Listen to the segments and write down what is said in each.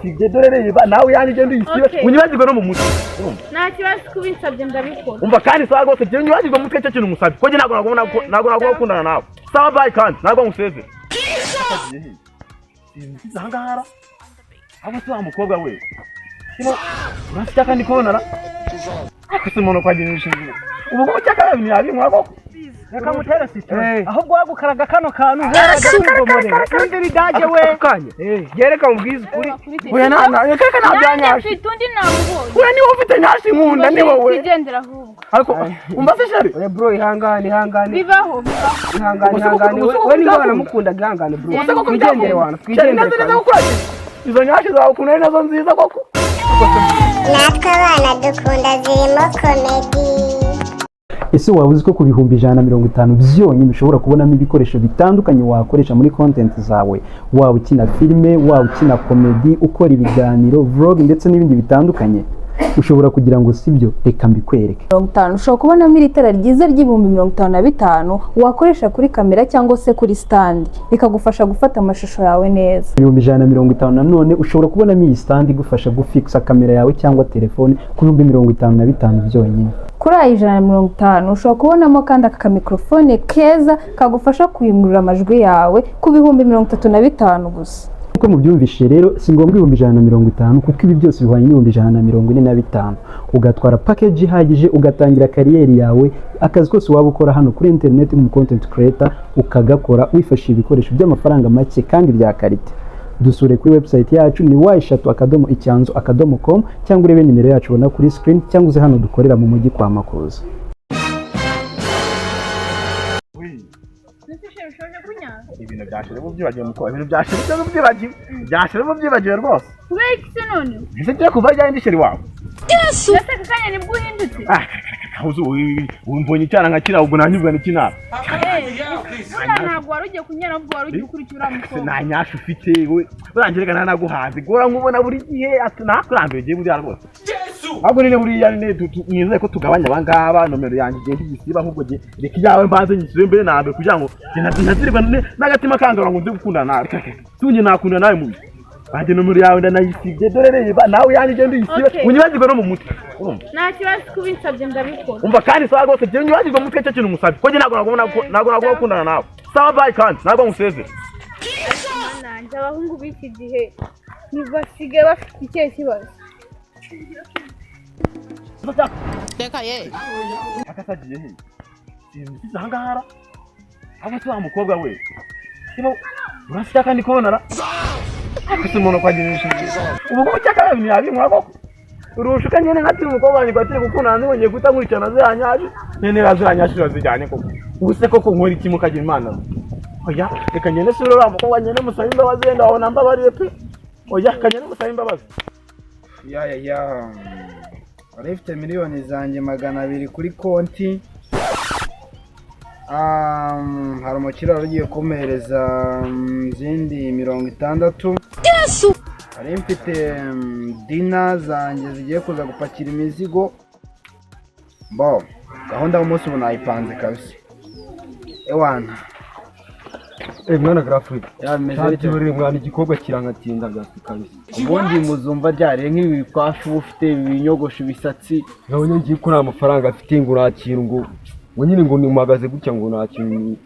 nayisibye dore reba nawe yanije nduyisibe unyibagirwe no mu mutwe nta kibazo kubinsabye ndabikora umva kandi sawa rwose je unyibagirwe mu mutwe cyo kintu musabye ko je ntabwo gukundana nawe sawa bye kandi ntabwo museze zangara abo tuwa mukobwa we kino urafite kandi kubonara akose umuntu kwagira inshinga ubu ko cyakara ni yabi mwako reka mutera sito ahubwo wagukaraga kano kantu waragumomore undi ridaje we kanye yereka mubwiza kuri oya nana reka nabyanyashe tundi namuboye we ni ufite nyashi nkunda ni wowe kigendera ahubwo ariko umva se shari oya bro ihangane bibaho ihangane we ni bana mukunda gihangane bro twigendere wana twigendere izo nyashi zawe kunari nazo nziza koko natwe abana dukunda zirimo komedi. Ese waba uzi ko ku bihumbi 150 byonyine ushobora kubonamo ibikoresho bitandukanye wakoresha muri content zawe, waba ukina filime, waba ukina comedy, ukora ibiganiro, vlog ndetse n'ibindi bitandukanye? Ushobora kugira ngo sibyo, reka mbikwereke. 50 ushobora kubonamo itara ryiza ry'ibihumbi 55 wakoresha kuri kamera cyangwa se kuri stand bikagufasha gufata amashusho yawe neza. 150 nanone ushobora kubonamo iyi stand igufasha gufixa kamera yawe cyangwa telefone ku 55 byonyine. Kuri aya 150 ushobora kubonamo kandi aka mikrofone keza kagufasha kuyungurura amajwi yawe ku 35 gusa. Uko mubyumvishe rero si ngombwa 150 kuko ibi byose bihwanye 145 ugatwara package ihagije ugatangira kariyeri yawe, akazi kose waba ukora hano kuri internet mu content creator ukagakora wifashishije ibikoresho by'amafaranga make kandi bya karite. Dusure kuri website yacu ni y3.icyanzu.com cyangwa urebe nimero yacu ubona kuri screen cyangwa uze hano dukorera mu mujyi kwa Makuza. ibintu byashire mu byibagiwe muko ibintu byashire mu byibagiwe rwose kubera iki se none ese cyo kuva jya indisheri wawe Yesu ese kakanya nibwo uhindutse uzu umbonye cyana nkakira ubwo nanyubwa n'ikina ntabwo wari ugiye kunyara ubwo wari ugiye ukurikira umukobwa nta nyashu ufite we urangereka nta naguhaze gora nkubona buri gihe nakurambiye giye buriya rwose ahubwo nene buriya nene nizeye ko tugabanya abangaba nomero yanjye igenda igisiba ahubwo reka iyawe mbanze nyisire mbere nambe kugira ngo ntazirwa n'agatima kangara ngo nzi gukundana nawe tunye nakunda nawe mubi banje nomero yawe ndanayisibye dore reba nawe yanije nduyisibe unyibagirwe no mu mutwe nta kibazo kubinsabye ndabikora umva kandi sawa rwose je unyibagirwe mu mutwe cyo kintu musabye ko je ntabwo gukundana nawe sawa bye kandi ntabwo museze nanjye abahungu b'iki gihe ntibasigaye bafite ikihe kibazo Reka ye akasagiye he sinzi zangara abo tuwa mukobwa we kino urafite kandi kubonara akose umuntu kwagira inshinga ubu ko cyakara ni yabi mwako urushuka nyene nkati umukobwa wanjye kwatire gukundana nibonye gutamuricana ziranyashe nene raziranyashe zijyane koko ubuse koko nkora iki mukagira imana oya reka nyene sura umukobwa nyene musaba imbabazi wenda wabona mbabariye pe oya kanyene musaba imbabazi ya arifite miliyoni zanjye 200 kuri konti. Hari umukiriya ugiye kumpereza izindi 60. Yesu hari mfite dina zanjye zigiye kuza gupakira imizigo. Bo gahunda y'umunsi ubu nayipanze kabisa ewana mwana grafrid yameze buri mwana igikobwa kirangatinda gasi kabisa ubundi muzumva ryari nk'ibi kwafu ufite ibinyogosho bisatsi nabonye ngiye kuri amafaranga afite ngo nakintu ngo nyine ngo nimagaze gutya ngo nakintu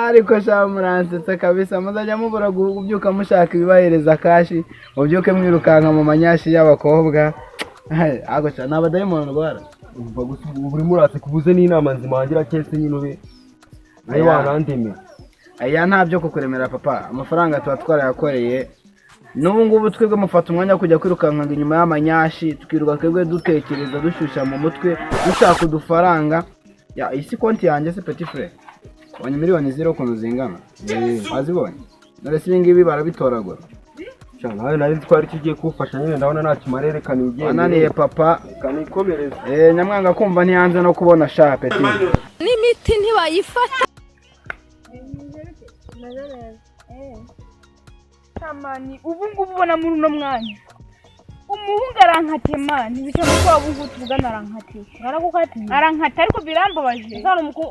ariko sha muransetsa kabisa muzajya mubura gubyuka mushaka ibibahereza kashi mubyuke mwirukanka mu manyashi y'abakobwa ago cha nabadayimoni rwara umva buri muratse kubuze n'inama nzimangira cyese nyine ube ayi wanandeme aya ntabyo kukuremera papa amafaranga tuba twarayakoreye n'ubu ngubu twebwe mufata umwanya kujya kwirukanka inyuma y'amanyashi tukiruka twebwe dutekereza dushusha mu mutwe dushaka udufaranga ya isi konti yanjye se petit frère wanye miliyoni 0 kuntu zingana azibonye none se ibingibi barabitoragura cyane nawe nari twari kigiye kufasha nyine ndabona nta kimarere kani ugende ananiye papa kanikomereza nyamwanga kumva ntiyanze no kubona sha petit n'imiti ntibayifata Tamani ubu ngubu ubona muri uno mwanya umuhungu arankatiye mani bishoboka ko abungu tuvugana arankatiye arankatiye ariko birambabaje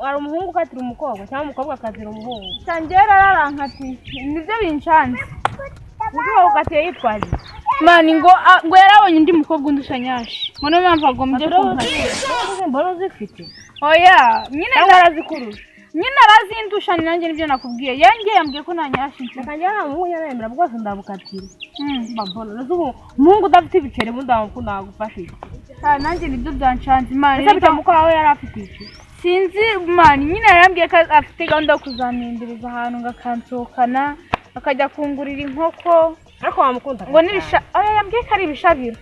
ari umuhungu ukatira umukobwa cyangwa umukobwa akatira umuhungu cyangera arankatiye nibyo binshanze uzuba ukateye yitwaje mani ngo yarabonye undi mukobwa undusha nyashi ngo niyo mpamvu agombye kumpatira mbona uzifite oya nyine ndarazikurura nyine arazindusha nanjye nibyo nakubwiye yangiye yambwiye ko nta nyashi mfite akajya nta muhungu yaremera rwose ndabukatira mbona nazubu umuhungu udafite ibiceri bundi amukunda nagufashije nanjye nibyo byanshanze imana ese bitamukora aho yari afite iki sinzi mani nyine yarambwiye ko afite gahunda yo kuzamindiriza ahantu ngakansohokana akajya kungurira inkoko ariko wamukundaga ngo nibisha oya yambwiye ko ari ibishabiro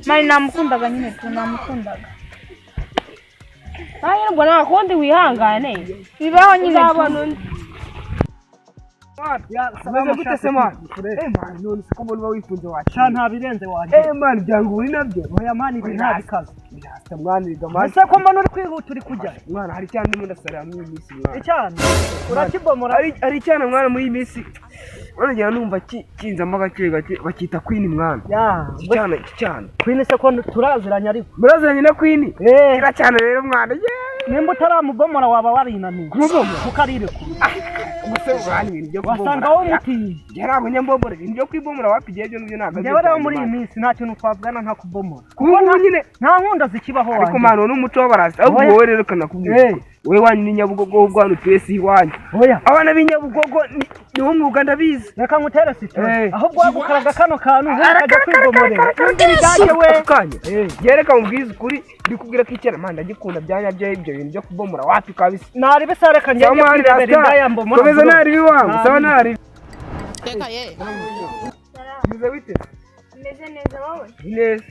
mani namukundaga nyine tu namukundaga nawe ngo nakundi wihangane bibaho nyine tu Sababu gute se man? Man none se ko mbona wifunze wacu. Cha nta birenze waje. Man byanguri nabyo. Oya man ibi nta bikaze. Yasta mwana biga man. Ese ko mbona uri kwihuta uri kujya. Mwana hari cyane mu ndasara mu minsi mwana. Icyana. Urakibomora. Ari cyane mwana muri iyi minsi. Uragera numva kinzamo gake bakita Queen mwana. Ya, cyane. Queen se ko turaziranye ariko. Muraziranye na Queen? Kira cyane rero mwana. Nimba utaramubomora waba warinaniye. Kumubomora mukarire ku. Umuse bwani ibintu byo kubomora. Wasanga wo muti. Yarabo nyambomora ibintu byo kwibomora wapigiye byo nibyo nagaze. Yewe rero muri iyi minsi nta kintu twavugana nka kubomora. Kuko nyine nta nkunda zikibaho wanjye. Ariko mano n'umuco w'abarasta ahubwo wowe rero kana kubwira. We wanyu ni Nyabugogo ubwanu twese iwanyu. Oya. Abana b'Inyabugogo ni wo mwuga ndabizi. Reka ngutere sito. Ahubwo wagukaraga kano kantu ukajya kwigomorera. Ndiri gaje we. Kanya. Yereka mubwiza kuri ndikubwira ko icyana manda gikunda byanya byo ibyo bintu byo kubomora wapi kabisa. Nari besareka njye kwibera indayambo. Komeza nari biwangu. Sawa nari. Teka ye. Bize bite? meze neza wowe Neza.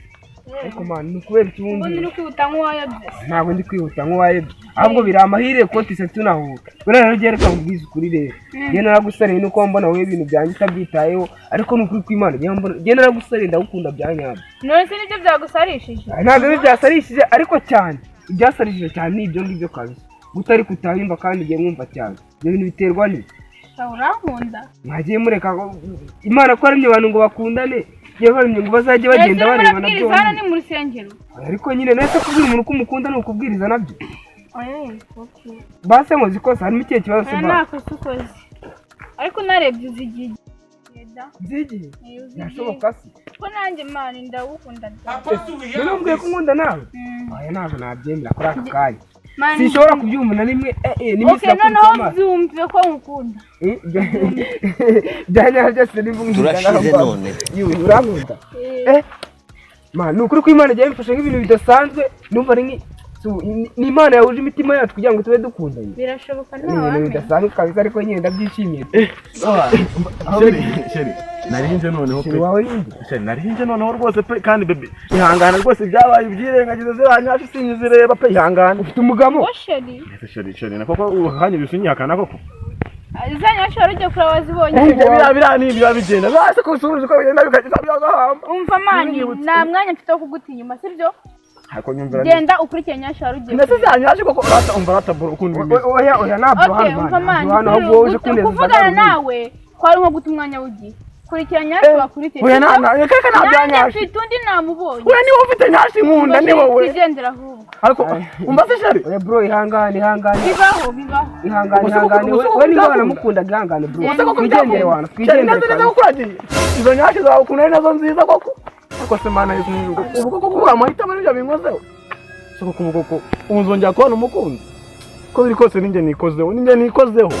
Ariko man nukubera ikibundi. Ubundi uri kwihuta nk'uwayobye. Ntabwo ndi kwihuta nk'uwayobye. Ahubwo biri amahire ko tise tunahuka. Rero gereka mubwiza ukuri rero. Nge naragusariye nuko mbona wowe ibintu byanjye utabyitayeho ariko nukuri kw'Imana nge naragusariye ndagukunda byanyabyo. None se nibyo byagusarishije? Ntabwo ari byasarishije ariko cyane. Ibyasarishije cyane ni ibyo ngibyo kabisa. Gutari kutahimba kandi ngiye mwumva cyane. Ibyo bintu biterwa ni urankunda. Mwagiye mureka Imana ko aremye abantu ngo bakundane. Yewe ngo bazajye bagenda bareba nabyo. Kubwiriza ni mu rusengero. Ariko nyine nese kubwira umuntu ko umukunda no kubwiriza nabyo. Okay. Base ngo zikosa harimo ikihe kibazo se ba? Nakoze ukoze. Ariko narebye uzigiye. Zigiye. Nashoboka se. Ko nanjye mani ndagukunda. None mbwiye ko nkunda nawe. Oya ntabwo nabyemera kuri aka kanya. Sinshobora kubyumva na rimwe n'imisi yakurikiye amaso. Byumve ko nkukunda. Byanya byose nimvuga turashize none. Yewe urankunda. Man nukuri ko Imana igiye imfasha nk'ibintu bidasanzwe numva ari ni Imana yahuje imitima yacu kugira ngo tube dukundanye. Birashoboka nawe. Ni bidasanzwe kabisa ariko nyine ndabyishimiye. Sheri narinje noneho pe. Wawe ninde? Sheri narinje noneho rwose pe kandi bebe ihangana rwose byabaye ibyirengagiza ziranyasha sinyizireba pe ihangana. Ufite umugamo? Sheri. Sheri nakoko uhanye bisunyakana koko. Izanyasha rujye kura wazibonye. Bira ni biba bigenda. Base ko usubiza ko bigenda bikagiza byagahamba. Umva mani nta mwanya mfite wo kuguta inyuma sibyo? Hako nyumvira. Genda ukurikije nyasha rujye. Ndetse zanyasha koko urata umva ratabura ukundi bimeze. Oya nabwo hano. Umva mani. Hano woje kuneza. Kuvugana nawe kwari nko guta umwanya w'ugiye. Kurikira nyasha wakurikiye. Oya kaka nabyanyasha. Mfite undi namubonye. Oya ni wowe ufite nyasha inkunda ni wowe. Kigendera ahubwo. Ariko umva se Sheri. Oya bro ihangane. Bibaho. Ihangane. Wewe ni bana mukunda ihangane bro. Twigendere wana. Neza ukuragiye. Izo nyasha zawe kunari nazo nziza koko. Ariko se mana y'izungu. Ubu koko kubura amahitamo n'ibyo binkozeho. Soko kubukoko. Umuzongera kubona umukunzi. Ko biri kose ninjye nikozeho.